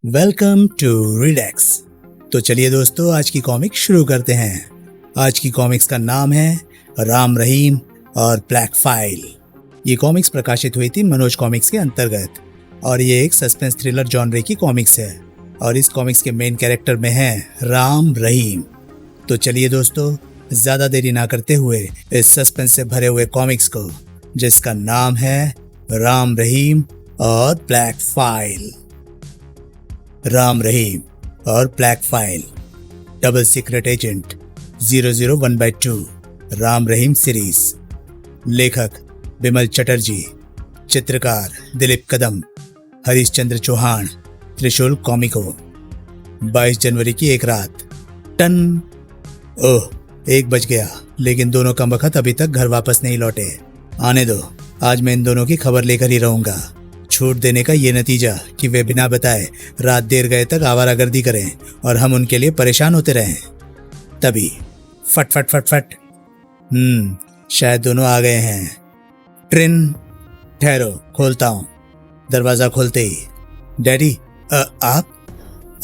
Welcome to relax. तो चलिए दोस्तों, आज की कॉमिक शुरू करते हैं। आज की कॉमिक्स का नाम है राम रहीम और ब्लैक फाइल। ये कॉमिक्स प्रकाशित हुई थी मनोज कॉमिक्स के अंतर्गत और ये एक सस्पेंस थ्रिलर जॉनरे की कॉमिक्स है और इस कॉमिक्स के मेन कैरेक्टर में है राम रहीम। तो चलिए दोस्तों, ज्यादा देरी ना करते हुए इस सस्पेंस से भरे हुए कॉमिक्स को, जिसका नाम है राम रहीम और ब्लैक फाइल। राम रहीम और black file, double secret agent 001/2 Ram Rahim series. लेखक बिमल चटर्जी, चित्रकार दिलीप कदम, हरीश चंद्र चौहान, त्रिशूल कॉमिको। 22 जनवरी की एक रात। टन। ओह, 1 बज गया, लेकिन दोनों कमबख्त अभी तक घर वापस नहीं लौटे। आने दो, आज मैं इन दोनों की खबर लेकर ही रहूंगा। छूट देने का ये नतीजा कि वे बिना बताए रात देर गए तक आवारागर्दी करें और हम उनके लिए परेशान होते रहें। तभी फट फट फट फट। शायद दोनों आ गए हैं। ट्रेन। ठहरो, खोलता हूं। दरवाजा खोलते ही, डैडी, आप?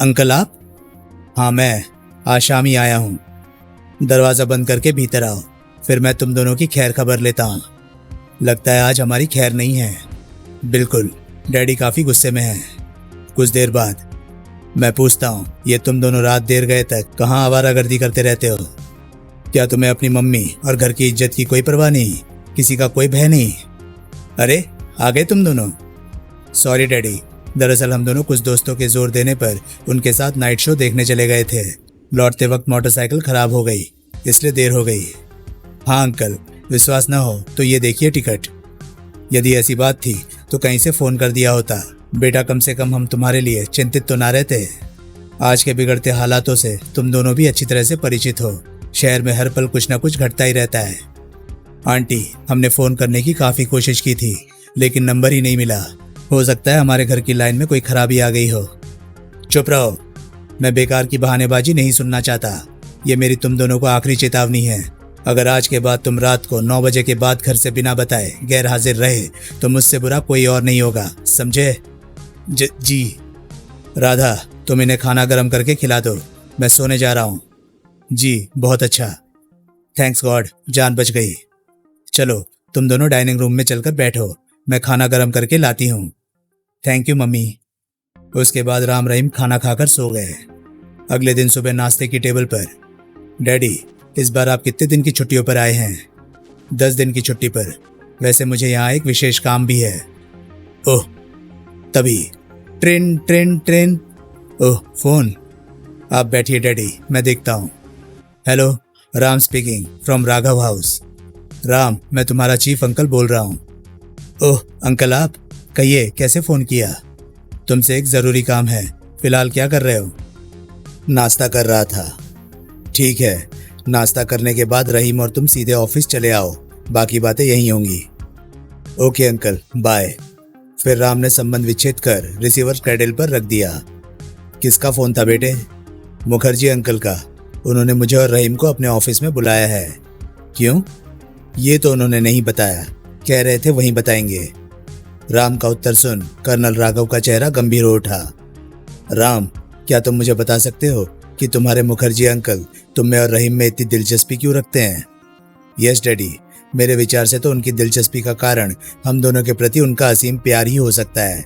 अंकल आप? हाँ, मैं आज शाम ही आया हूं। दरवाजा बंद करके भीतर आओ, फिर मैं तुम दोनों की खैर खबर लेता हूं। लगता है आज हमारी खैर नहीं है। बिल्कुल, डैडी काफी गुस्से में हैं। कुछ देर बाद मैं पूछता हूँ, ये तुम दोनों रात देर गए तक कहाँ आवारागर्दी करते रहते हो? क्या तुम्हें अपनी मम्मी और घर की इज्जत की कोई परवाह नहीं? किसी का कोई भय नहीं? अरे, आ गए तुम दोनों। सॉरी डैडी, दरअसल हम दोनों कुछ दोस्तों के जोर देने पर उनके साथ नाइट शो देखने चले गए थे। लौटते वक्त मोटरसाइकिल खराब हो गई, इसलिए देर हो गई। हाँ अंकल, विश्वास न हो तो ये देखिए टिकट। यदि ऐसी बात थी तो कहीं से फोन कर दिया होता। बेटा, कम से कम हम तुम्हारे लिए चिंतित तो ना रहते। आज के बिगड़ते हालातों से तुम दोनों भी अच्छी तरह से परिचित हो। शहर में हर पल कुछ न कुछ घटता ही रहता है। आंटी, हमने फोन करने की काफी कोशिश की थी, लेकिन नंबर ही नहीं मिला। हो सकता है हमारे घर की लाइन में कोई खराबी आ गई हो। चुप रहो, मैं बेकार की बहानेबाजी नहीं सुनना चाहता। ये मेरी तुम दोनों को आखिरी चेतावनी है। अगर आज के बाद तुम रात को 9 बजे के बाद घर से बिना बताए गैर हाजिर रहे तो मुझसे बुरा कोई और नहीं होगा, समझे? जी। राधा, तुम इन्हें खाना गर्म करके खिला दो, मैं सोने जा रहा हूँ। जी, बहुत अच्छा। थैंक्स गॉड, जान बच गई। चलो, तुम दोनों डाइनिंग रूम में चलकर बैठो, मैं खाना गर्म करके लाती हूँ। Thank you mummy. उसके बाद राम रहीम खाना खाकर सो गए। अगले दिन सुबह नाश्ते की टेबल पर, डैडी, इस बार आप कितने दिन की छुट्टियों पर आए हैं? 10 दिन की छुट्टी पर। वैसे मुझे यहाँ एक विशेष काम भी है। ओह, तभी ट्रेन ट्रेन ट्रेन। ओह, फोन। आप बैठिए डैडी, मैं देखता हूँ। Hello, Ram speaking from Raghav house. Ram, मैं तुम्हारा चीफ अंकल बोल रहा हूँ। ओह अंकल, आप? कहिए, कैसे फोन किया? तुमसे एक जरूरी काम है। फिलहाल क्या कर रहे हो? नाश्ता कर रहा था। ठीक है, नाश्ता करने के बाद रहीम और तुम सीधे ऑफिस चले आओ, बाकी बातें यहीं होंगी। Okay uncle, bye. फिर राम ने संबंध विच्छेद कर रिसीवर क्रेडल पर रख दिया। किसका फोन था बेटे? मुखर्जी अंकल का। उन्होंने मुझे और रहीम को अपने ऑफिस में बुलाया है। क्यों? ये तो उन्होंने नहीं बताया, कह रहे थे वहीं बताएंगे। राम का उत्तर सुन कर्नल राघव का चेहरा गंभीर हो उठा। राम, क्या तुम मुझे बता सकते हो कि तुम्हारे मुखर्जी अंकल तुम में और रहीम में इतनी दिलचस्पी क्यों रखते हैं? यस डैडी, मेरे विचार से तो उनकी दिलचस्पी का कारण हम दोनों के प्रति उनका असीम प्यार ही हो सकता है।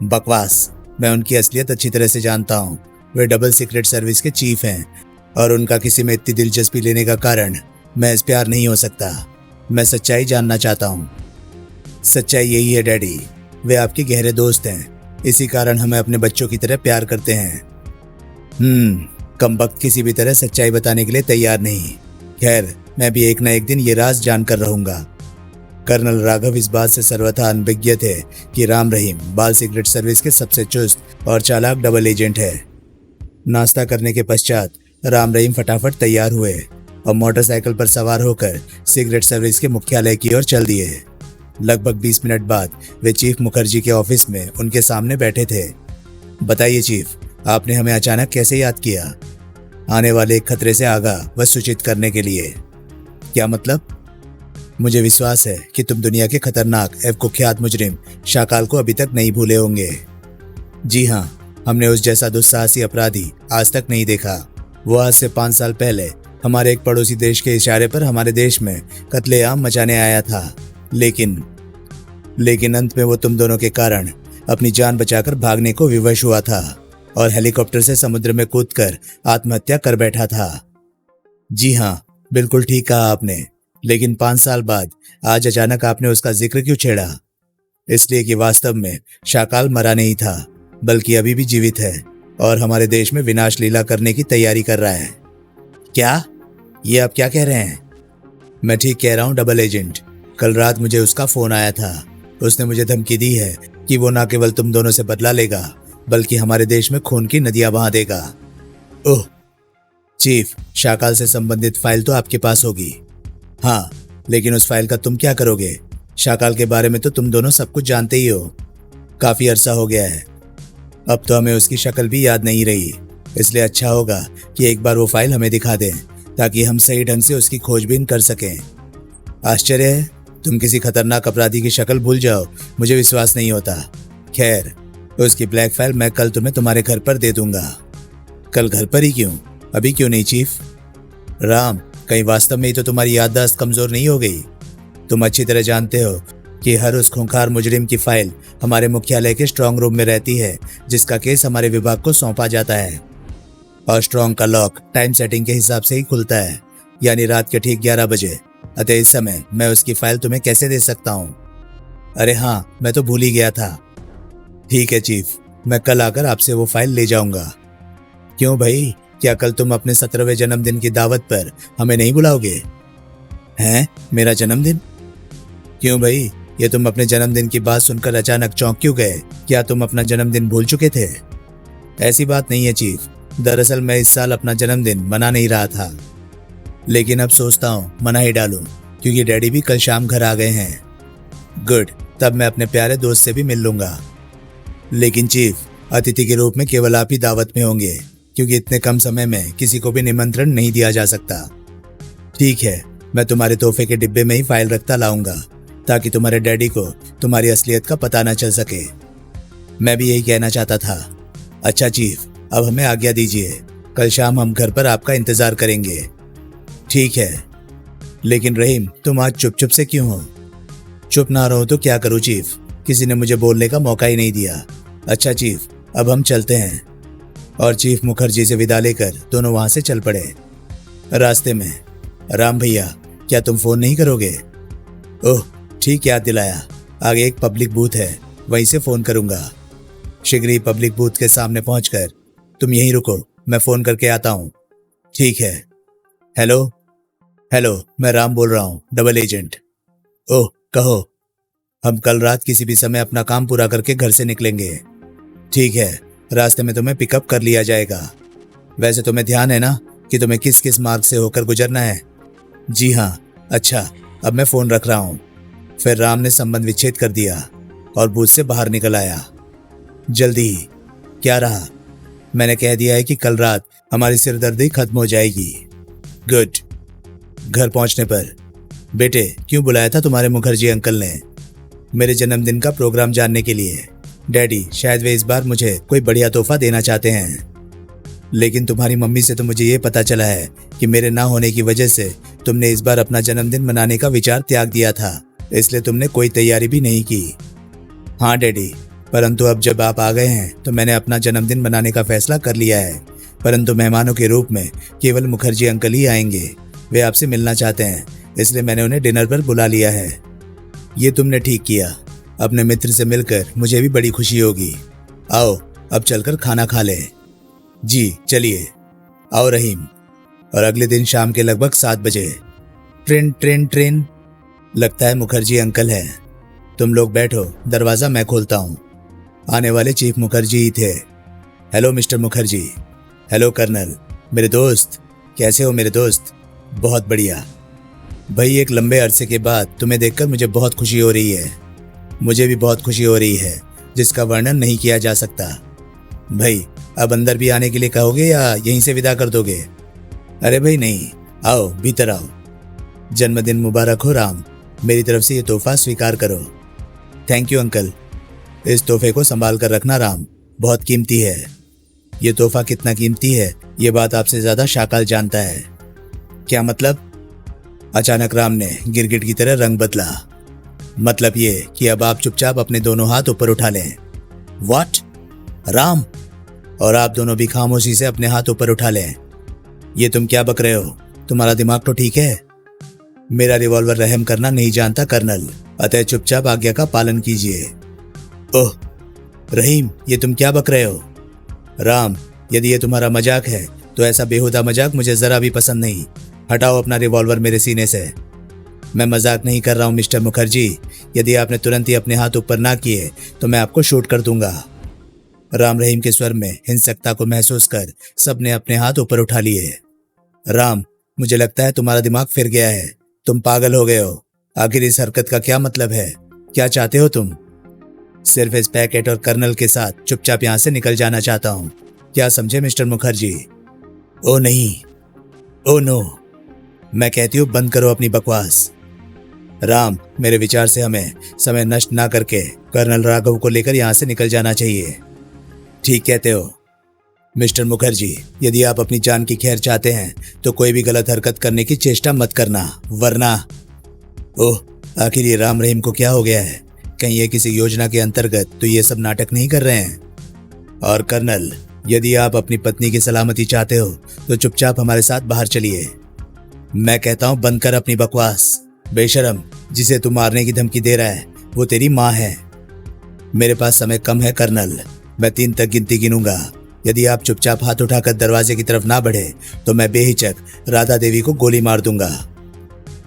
बकवास, मैं उनकी असलियत अच्छी तरह से जानता हूँ। वे डबल सीक्रेट सर्विस के चीफ हैं और उनका किसी में इतनी दिलचस्पी लेने का कारण महज प्यार नहीं हो सकता। मैं सच्चाई जानना चाहता हूँ। सच्चाई यही है डैडी, वे आपके गहरे दोस्त हैं, इसी कारण हमें अपने बच्चों की तरह प्यार करते हैं। कमबख्त किसी भी तरह सच्चाई बताने के लिए तैयार नहीं। खैर, मैं भी एक न एक दिन ये राज जानकर रहूंगा। कर्नल राघव इस बात से सर्वथा अनभिज्ञ थे कि राम रहीम बाल सीक्रेट सर्विस के सबसे चुस्त और चालाक डबल एजेंट है। नाश्ता करने के पश्चात राम रहीम फटाफट तैयार हुए और मोटरसाइकिल पर सवार होकर सीक्रेट सर्विस के मुख्यालय की ओर चल दिए। लगभग 20 मिनट बाद वे चीफ मुखर्जी के ऑफिस में उनके सामने बैठे थे। बताइए चीफ, आपने हमें अचानक कैसे याद किया? आने वाले एक खतरे से आगाह व सूचित करने के लिए। क्या मतलब? मुझे विश्वास है कि तुम दुनिया के खतरनाक एवं कुख्यात मुजरिम शाकाल को अभी तक नहीं भूले होंगे। जी हाँ, हमने उस जैसा दुस्साहसी अपराधी आज तक नहीं देखा। वो आज से 5 साल पहले हमारे एक पड़ोसी देश के इशारे पर हमारे देश में कत्लेआम मचाने आया था, लेकिन अंत में वो तुम दोनों के कारण अपनी जान बचाकर भागने को विवश हुआ था और हेलीकॉप्टर से समुद्र में कूदकर आत्महत्या कर बैठा था। जी हाँ, बिल्कुल ठीक कहा आपने। लेकिन 5 साल बाद आज अचानक आपने उसका जिक्र क्यों छेड़ा? इसलिए कि वास्तव में शाकाल मरा नहीं था, बल्कि अभी भी जीवित है और हमारे देश में विनाश लीला करने की तैयारी कर रहा है। क्या? ये आप क्या कह रहे हैं? मैं ठीक कह रहा हूँ डबल एजेंट। कल रात मुझे उसका फोन आया था। उसने मुझे धमकी दी है कि वो न केवल तुम दोनों से बदला लेगा, बल्कि हमारे देश में खून की नदियां बहा देगा। ओह चीफ, शाकाल से संबंधित फाइल तो आपके पास होगी। हाँ, लेकिन उस फाइल का तुम क्या करोगे? शाकाल के बारे में तो तुम दोनों सब कुछ जानते ही हो। काफी अरसा हो गया है, अब तो हमें उसकी शक्ल भी याद नहीं रही। इसलिए अच्छा होगा कि एक बार वो फाइल हमें दिखा दें, ताकि हम सही ढंग से उसकी खोजबीन कर सकें। आश्चर्य है, तुम किसी खतरनाक अपराधी की शक्ल भूल जाओ, मुझे विश्वास नहीं होता। खैर, उसकी ब्लैक फाइल मैं कल तुम्हें तुम्हारे घर पर दे दूंगा। कल घर पर ही क्यों? अभी क्यों नहीं चीफ? राम, कहीं वास्तव में ही तो तुम्हारी याददाश्त कमजोर नहीं हो गई? तुम अच्छी तरह जानते हो कि हर उस खूंखार मुजरिम की फाइल हमारे मुख्यालय के स्ट्रांग रूम में रहती है, जिसका केस हमारे विभाग को सौंपा जाता है। और स्ट्रांग का लॉक टाइम सेटिंग के हिसाब से ही खुलता है, यानी रात के ठीक 11 बजे। अतः इस समय मैं उसकी फाइल तुम्हें कैसे दे सकता हूँ? अरे हाँ, मैं तो भूल ही गया था। ठीक है चीफ, मैं कल आकर आपसे वो फाइल ले जाऊंगा। क्यों भाई, क्या कल तुम अपने 17वें जन्मदिन की दावत पर हमें नहीं बुलाओगे? हैं, मेरा जन्मदिन? क्यों भाई, ये तुम अपने जन्मदिन की बात सुनकर अचानक चौंक क्यों गए? क्या तुम अपना जन्मदिन भूल चुके थे? ऐसी बात नहीं है चीफ, दरअसल मैं इस साल अपना जन्मदिन मना नहीं रहा था, लेकिन अब सोचता हूँ मना ही डालूं, क्योंकि डैडी भी कल शाम घर आ गए हैं। गुड, तब मैं अपने प्यारे दोस्त से भी मिल लूंगा। लेकिन चीफ, अतिथि के रूप में केवल आप ही दावत में होंगे, क्योंकि इतने कम समय में किसी को भी निमंत्रण नहीं दिया जा सकता। ठीक है, मैं तुम्हारे तोहफे के डिब्बे में ही फाइल रखता लाऊंगा, ताकि तुम्हारे डैडी को तुम्हारी असलियत का पता न चल सके। मैं भी यही कहना चाहता था। अच्छा चीफ, अब हमें आज्ञा दीजिए, कल शाम हम घर पर आपका इंतजार करेंगे। ठीक है, लेकिन रहीम, तुम आज चुप चुप से क्यों हो? चुप ना रहो तो क्या करूं चीफ, किसी ने मुझे बोलने का मौका ही नहीं दिया। अच्छा चीफ, अब हम चलते हैं। और चीफ मुखर्जी से विदा लेकर दोनों वहां से चल पड़े। रास्ते में, राम भैया, क्या तुम फोन नहीं करोगे? ओह ठीक याद दिलाया, आगे एक पब्लिक बूथ है, वहीं से फोन करूंगा। शीघ्र ही पब्लिक बूथ के सामने पहुंचकर तुम यहीं रुको, मैं फोन करके आता हूँ। ठीक है। हेलो हेलो, मैं राम बोल रहा हूँ, डबल एजेंट। ओह कहो। हम कल रात किसी भी समय अपना काम पूरा करके घर से निकलेंगे। ठीक है, रास्ते में तुम्हें पिकअप कर लिया जाएगा। वैसे तुम्हें ध्यान है ना कि तुम्हें किस किस मार्ग से होकर गुजरना है? जी हाँ। अच्छा, अब मैं फोन रख रहा हूँ। फिर राम ने संबंध विच्छेद कर दिया और बूथ से बाहर निकल आया। जल्दी ही। क्या रहा? मैंने कह दिया है कि कल रात हमारी सिरदर्दी खत्म हो जाएगी। गुड। घर पहुंचने पर, बेटे क्यों बुलाया था तुम्हारे मुखर्जी अंकल ने? मेरे जन्मदिन का प्रोग्राम जानने के लिए। डैडी, शायद वे इस बार मुझे कोई बढ़िया तोहफा देना चाहते हैं। लेकिन तुम्हारी मम्मी से तो मुझे ये पता चला है कि मेरे ना होने की वजह से तुमने इस बार अपना जन्मदिन मनाने का विचार त्याग दिया था, इसलिए तुमने कोई तैयारी भी नहीं की। हाँ डैडी, परंतु अब जब आप आ गए हैं तो मैंने अपना जन्मदिन मनाने का फैसला कर लिया है। परंतु मेहमानों के रूप में केवल मुखर्जी अंकल ही आएंगे। वे आपसे मिलना चाहते हैं, इसलिए मैंने उन्हें डिनर पर बुला लिया है। ये तुमने ठीक किया, अपने मित्र से मिलकर मुझे भी बड़ी खुशी होगी। आओ अब चलकर खाना खा लें। जी चलिए। आओ रहीम। और अगले दिन शाम के लगभग 7 बजे ट्रेन। लगता है मुखर्जी अंकल हैं। तुम लोग बैठो, दरवाजा मैं खोलता हूँ। आने वाले चीफ मुखर्जी ही थे। Hello mister Mukherjee. Hello colonel. मेरे दोस्त, कैसे हो मेरे दोस्त? बहुत बढ़िया भाई, एक लंबे अरसे के बाद तुम्हें देखकर मुझे बहुत खुशी हो रही है। मुझे भी बहुत खुशी हो रही है, जिसका वर्णन नहीं किया जा सकता। भाई अब अंदर भी आने के लिए कहोगे या यहीं से विदा कर दोगे? अरे भाई नहीं, आओ भीतर आओ। जन्मदिन मुबारक हो राम, मेरी तरफ से ये तोहफा स्वीकार करो। Thank you uncle. इस तोहफे को संभाल कर रखना राम, बहुत कीमती है। ये तोहफा कितना कीमती है ये बात आपसे ज्यादा शाकाल जानता है। क्या मतलब? अचानक राम ने गिरगिट की तरह रंग बदला। मतलब ये कि अब आप चुपचाप अपने दोनों हाथ ऊपर उठा लें। व्हाट? राम, और आप दोनों भी खामोशी से अपने हाथ ऊपर उठा लें। ये तुम क्या बक रहे हो? तुम्हारा दिमाग तो ठीक है? मेरा रिवॉल्वर रहम करना नहीं जानता कर्नल, अतः चुपचाप आज्ञा का पालन कीजिए। ओह रहीम, ये तुम क्या बक रहे हो? राम, यदि ये तुम्हारा मजाक है तो ऐसा बेहुदा मजाक मुझे जरा भी पसंद नहीं। हटाओ अपना रिवॉल्वर मेरे सीने से। मैं मजाक नहीं कर रहा हूं मिस्टर मुखर्जी। यदि आपने तुरंत ही अपने हाथ ऊपर ना किए तो मैं आपको शूट कर दूंगा। राम रहीम के स्वर में हिंसकता को महसूस कर सबने अपने हाथ ऊपर उठा लिए। राम, मुझे लगता है तुम्हारा दिमाग फिर गया है। तुम पागल हो गए हो। आखिर इस हरकत का क्या मतलब है? क्या चाहते हो तुम? सिर्फ इस पैकेट और कर्नल के साथ चुपचाप यहां से निकल जाना चाहता हूं। क्या समझे मिस्टर मुखर्जी? ओ नहीं, ओ नो, मैं कहती हूं बंद करो अपनी बकवास। राम, मेरे विचार से हमें समय नष्ट ना करके कर्नल राघव को लेकर यहां से निकल जाना चाहिए। ठीक कहते हो मिस्टर मुखर्जी। यदि आप अपनी जान की खैर चाहते हैं तो कोई भी गलत हरकत करने की चेष्टा मत करना, वरना। ओह, आखिर ये राम रहीम को क्या हो गया है? कहीं ये किसी योजना के अंतर्गत तो ये सब नाटक नहीं कर रहे हैं? और कर्नल, यदि आप अपनी पत्नी की सलामती चाहते हो तो चुपचाप हमारे साथ बाहर चलिए। मैं कहता हूं बंद कर अपनी बकवास। बेशरम, जिसे तू मारने की धमकी दे रहा है वो तेरी माँ है। मेरे पास समय कम है कर्नल, मैं 3 तक गिनती गिनूंगा। यदि आप चुपचाप हाथ उठाकर दरवाजे की तरफ ना बढ़े तो मैं बेहिचक राधा देवी को गोली मार दूंगा।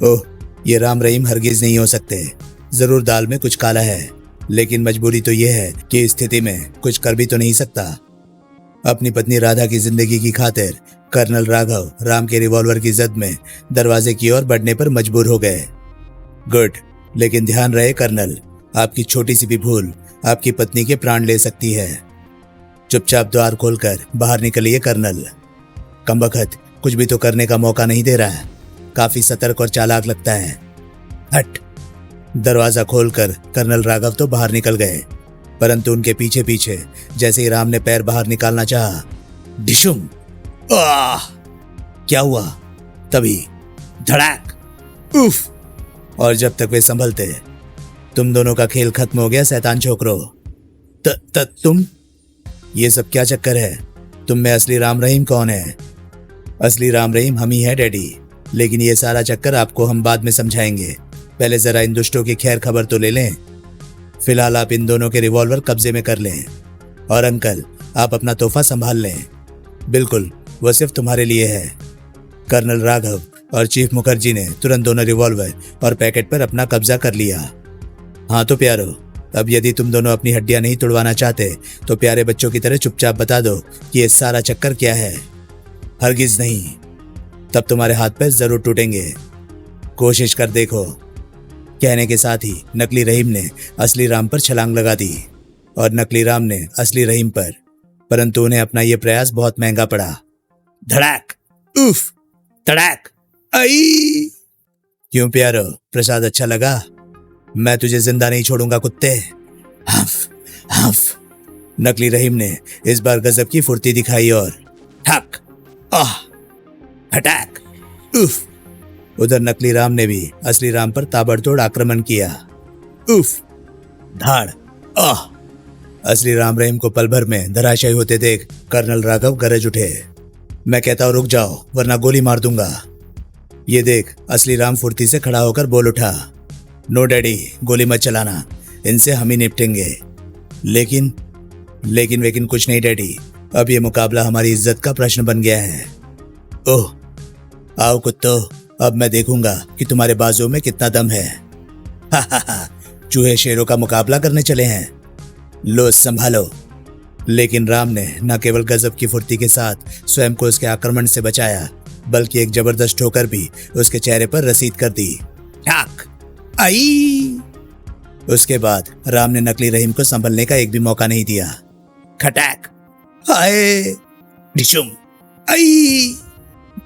ओह, ये राम रहीम हरगिज नहीं हो सकते। जरूर दाल में कुछ काला है, लेकिन मजबूरी तो यह है कि इस स्थिति में कुछ कर भी तो नहीं सकता। अपनी पत्नी राधा की जिंदगी की खातिर कर्नल राघव राम के रिवॉल्वर की जद में दरवाजे की ओर बढ़ने पर मजबूर हो गए। गुड, लेकिन ध्यान रहे कर्नल, आपकी छोटी सी भी भूल आपकी पत्नी के प्राण ले सकती है। चुपचाप द्वार खोलकर बाहर निकलिए कर्नल। कमबख्त, कुछ भी तो करने का मौका नहीं दे रहा है। काफी सतर्क और चालाक लगता है। हट। दरवाजा खोलकर कर्नल राघव तो बाहर निकल गए, परंतु उनके पीछे पीछे जैसे ही राम ने पैर बाहर निकालना चाहा, डिशुम, आह! क्या हुआ? तभी धड़ाक, उफ! और जब तक वे संभलते, तुम दोनों का खेल खत्म हो गया शैतान छोकरो। तुम, ये सब क्या चक्कर है? तुम में असली राम रहीम कौन है? असली राम रहीम हम ही है डैडी, लेकिन ये सारा चक्कर आपको हम बाद में समझाएंगे। पहले जरा इन दुष्टों की खैर खबर तो ले लें। फिलहाल आप इन दोनों के रिवॉल्वर कब्जे में कर लें, और अंकल आप अपना तोहफा संभाल लें। बिल्कुल, वह सिर्फ तुम्हारे लिए है। कर्नल राघव और चीफ मुखर्जी ने तुरंत दोनों रिवॉल्वर और पैकेट पर अपना कब्जा कर लिया। हाँ तो प्यारो, अब यदि तुम दोनों अपनी हड्डियां नहीं तुड़वाना चाहते तो प्यारे बच्चों की तरह चुपचाप बता दो कि ये सारा चक्कर क्या है। हरगिज नहीं, तब तुम्हारे हाथ पैर जरूर टूटेंगे। कोशिश कर देखो। कहने के साथ ही नकली रहीम ने असली राम पर छलांग लगा दी और नकली राम ने असली रहीम पर, परंतु उन्हें अपना यह प्रयास बहुत महंगा पड़ा। धड़ाक, उफ, धड़ाक, आई! क्यों प्यारो, प्रसाद अच्छा लगा? मैं तुझे जिंदा नहीं छोड़ूंगा कुत्ते। हफ, हफ। नकली रहीम ने इस बार गजब की फुर्ती दिखाई और ठक, आह, हटाक, उफ। उधर नकली राम ने भी असली राम पर ताबड़तोड़ आक्रमण किया। उफ, धाड़, आह। असली राम रहीम को पल भर में धराशायी होते देख कर्नल राघव गरज उठे। मैं कहता हूं रुक जाओ, वरना गोली मार दूंगा। ये देख, असली राम फुर्ती से खड़ा होकर बोल उठा, नो डैडी, गोली मत चलाना, इनसे हम ही निपटेंगे। लेकिन कुछ नहीं डैडी, अब ये मुकाबला हमारी इज्जत का प्रश्न बन गया है। ओह, आओ कुत्तो, अब मैं देखूंगा कि तुम्हारे बाजुओं में कितना दम है। हा हा हा, चूहे शेरों का मुकाबला करने चले हैं, लो संभालो। लेकिन राम ने न केवल गजब की फुर्ती के साथ स्वयं को उसके आक्रमण से बचाया, बल्कि एक जबरदस्त ठोकर भी उसके चेहरे पर रसीद कर दी। ठाक, आई! उसके बाद राम ने नकली रहीम को संभलने का एक भी मौका नहीं दिया। खटाक, हाय, डिशुम, आई!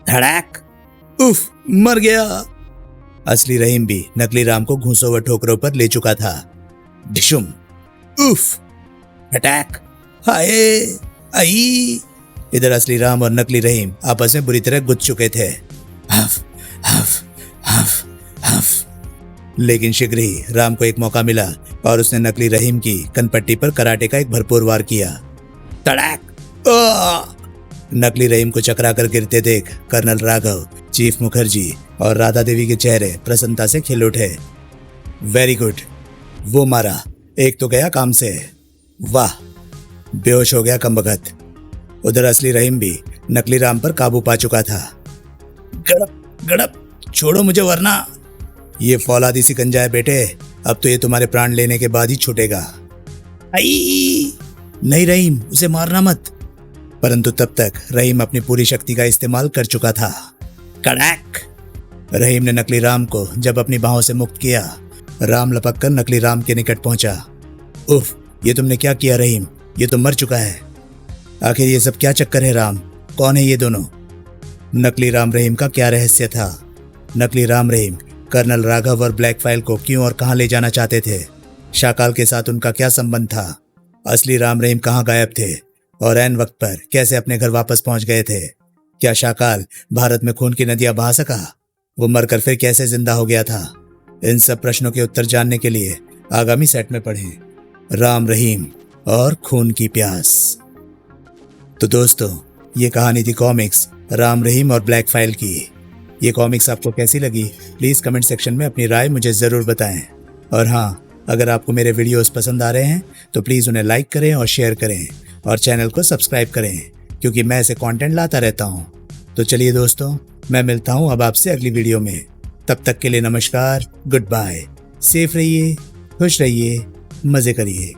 धड़ाक, उफ, मर गया। असली रहीम भी नकली राम को घूंसों व ठोकरों पर ले चुका था। डिशुम, उफ, अटैक, हाय आई। इधर असली राम और नकली रहीम आपस में बुरी तरह गुज चुके थे। हफ हफ हफ हफ। लेकिन शीघ्र ही राम को एक मौका मिला और उसने नकली रहीम की कनपट्टी पर कराटे का एक भरपूर वार किया। तड़ाक। नकली रहीम को चकरा कर गिरते देख कर्नल राघव, चीफ मुखर्जी और राधा देवी के चेहरे प्रसन्नता से खिल उठे। वेरी गुड, वो मारा, एक तो गया काम से। वाह। बेहोश हो गया कमबख्त। उधर असली रहीम भी नकली राम पर काबू पा चुका था। गड़प गड़प, छोड़ो मुझे वरना। ये फौलादी सिकंजा है बेटे, अब तो ये तुम्हारे प्राण लेने के बाद ही छूटेगा। आई। नहीं रहीम, उसे मारना मत। परंतु तब तक रहीम अपनी पूरी शक्ति का इस्तेमाल कर चुका था। कड़ैक। रहीम ने नकली राम को जब अपनी बाहों से मुक्त किया, राम लपक कर नकली राम के निकट पहुंचा। उफ, ये तुमने क्या किया रहीम, ये तो मर चुका है। आखिर ये सब क्या चक्कर है राम, कौन है ये दोनों? नकली राम रहीम का क्या रहस्य था? नकली राम रहीम कर्नल राघव और ब्लैक फाइल को क्यों और कहां ले जाना चाहते थे? शाकाल के साथ उनका क्या संबंध था? असली राम रहीम कहां गायब थे और ऐन वक्त पर कैसे अपने घर वापस पहुंच गए थे? क्या शाकाल भारत में खून की नदियां बहा सका? वो मरकर फिर कैसे जिंदा हो गया था? इन सब प्रश्नों के उत्तर जानने के लिए आगामी सेट में पढ़ें राम रहीम और खून की प्यास। तो दोस्तों, ये कहानी थी कॉमिक्स राम रहीम और ब्लैक फाइल की। ये कॉमिक्स आपको कैसी लगी प्लीज कमेंट सेक्शन में अपनी राय मुझे जरूर बताएं। और हाँ, अगर आपको मेरे वीडियोस पसंद आ रहे हैं तो प्लीज उन्हें लाइक करें और शेयर करें और चैनल को सब्सक्राइब करें, क्योंकि मैं ऐसे कंटेंट लाता रहता हूँ। तो चलिए दोस्तों, मैं मिलता हूँ अब आपसे अगली वीडियो में। तब तक के लिए नमस्कार, गुड बाय। सेफ रहिए, खुश रहिए, मजे करिए।